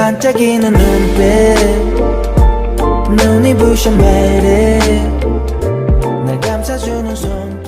반짝이는 눈빛 눈이 부셔 매일 날 감싸주는 손길.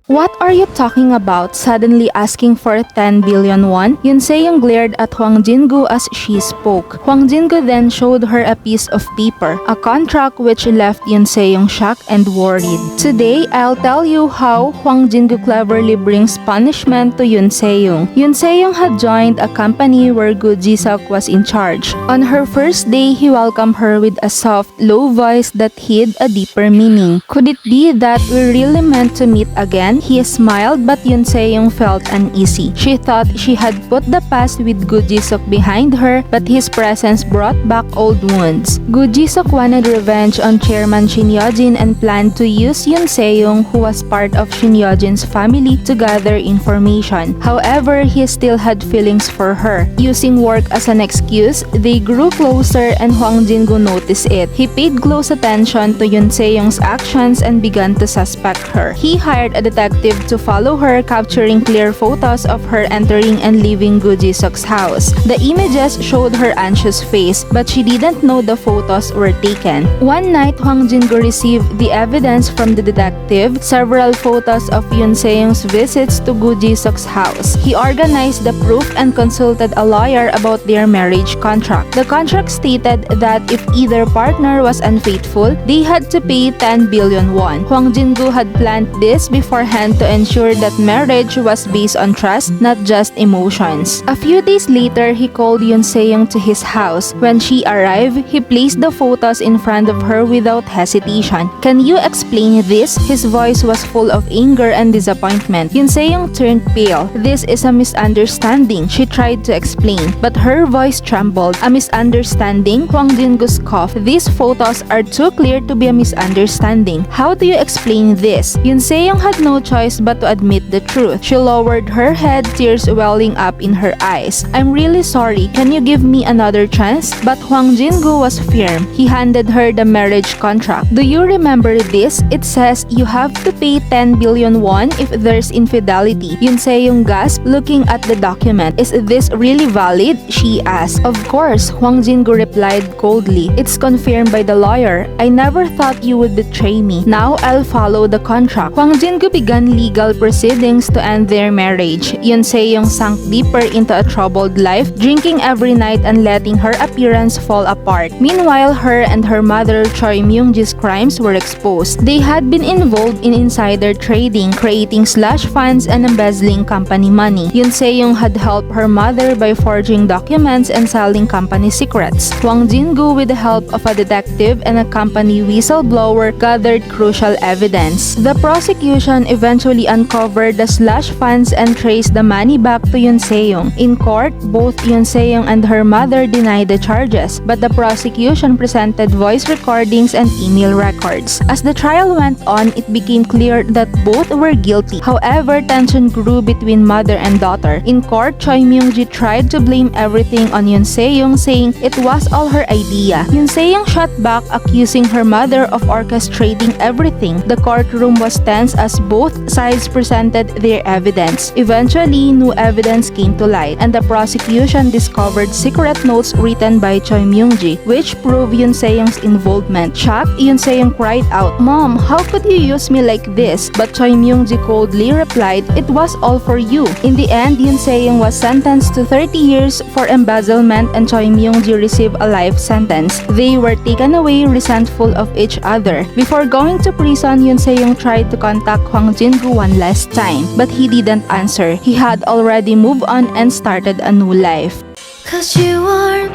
What are you talking about? Suddenly asking for 10 billion won? Yoon Se-young glared at Hwang Jin Goo as she spoke. Hwang Jin Goo then showed her a piece of paper, a contract which left Yoon Se-young shocked and worried. Today, I'll tell you how Hwang Jin Goo cleverly brings punishment to Yoon Se-young. Yoon Se-young had joined a company where Goo Ji-seok was in charge. On her first day, he welcomed her with a soft, low voice that hid a deeper meaning. Could it be that we really meant to meet again? He smiled, but Yoon Se-young felt uneasy. She thought she had put the past with Goo Ji-seok behind her, but his presence brought back old wounds. Goo Ji-seok wanted revenge on Chairman Shin Yeo-jin and planned to use Yoon Se-young, who was part of Shin Yeo-jin's family, to gather information. However, he still had feelings for her. Using work as an excuse, they grew closer and Hwang Jin Goo noticed it. He paid close attention to Yoon Se-young's actions and began to suspect her. He hired a detective to follow her, capturing clear photos of her entering and leaving Goo Ji-seok's house. The images showed her anxious face, but she didn't know the photos were taken. One night, Hwang Jin Goo received the evidence from the detective, several photos of Yoon Se-young's visits to Goo Ji-seok's house. He organized the proof and consulted a lawyer about their marriage contract. The contract stated that if either partner was unfaithful, they had to pay 10 billion won. Hwang Jin Goo had planned this beforehand to ensure that marriage was based on trust, not just emotions. A few days later, he called Yoon Se-young to his house. When she arrived, he placed the photos in front of her without hesitation. "Can you explain this?" His voice was full of anger and disappointment. Yoon Se-young turned pale. "This is a misunderstanding," she tried to explain, but her voice trembled. "A misunderstanding?" Hwang Jin Goo scoffed. "These photos are too clear to be a misunderstanding. How do you explain this?" Yoon Se-young had no choice but to admit the truth. She lowered her head, tears welling up in her eyes. "I'm really sorry. Can you give me another chance?" But Hwang Jin Goo was firm. He handed her the marriage contract. "Do you remember this? It says you have to pay 10 billion won if there's infidelity." Yoon Se-young gasped, looking at the document. "Is this really valid?" she asked. "Of course," Hwang Jin Goo replied coldly. "It's confirmed by the lawyer. I never thought you would betray me. Now I'll follow the contract." Hwang Jin Goo began legal proceedings to end their marriage. Yoon Se-young sank deeper into a troubled life, drinking every night and letting her appearance fall apart. Meanwhile, her and her mother Choi Myung-ji's crimes were exposed. They had been involved in insider trading, creating slush funds, and embezzling company money. Yoon Se-young had helped her mother by forging documents and selling company secrets. Hwang Jin Goo, with the help of a detective and a company whistleblower, gathered crucial evidence. The prosecution eventually uncovered the slush funds and traced the money back to Yoon Se-young. In court, both Yoon Se-young and her mother denied the charges, but the prosecution presented voice recordings and email records. As the trial went on, it became clear that both were guilty. However, tension grew between mother and daughter. In court, Choi Myung-ji tried to blame everything on Yoon Se-young, saying it was all her idea. Yoon Se-young shot back, accusing her mother of orchestrating everything. The courtroom was tense as both sides presented their evidence. Eventually, new evidence came to light, and the prosecution discovered secret notes written by Choi Myung-ji, which proved Yoon Se-young's involvement. Shocked, Yoon Se-young cried out, "Mom, how could you use me like this?" But Choi Myung-ji coldly replied, "It was all for you." In the end, Yoon Se-young was sentenced to 30 years for embezzlement and Choi Myung-ji received a life sentence. They were taken away resentful of each other. Before going to prison, Yoon Se-young tried to contact Hwang Jin Goo one last time, but he didn't answer. He had already moved on and started a new life. Cause you are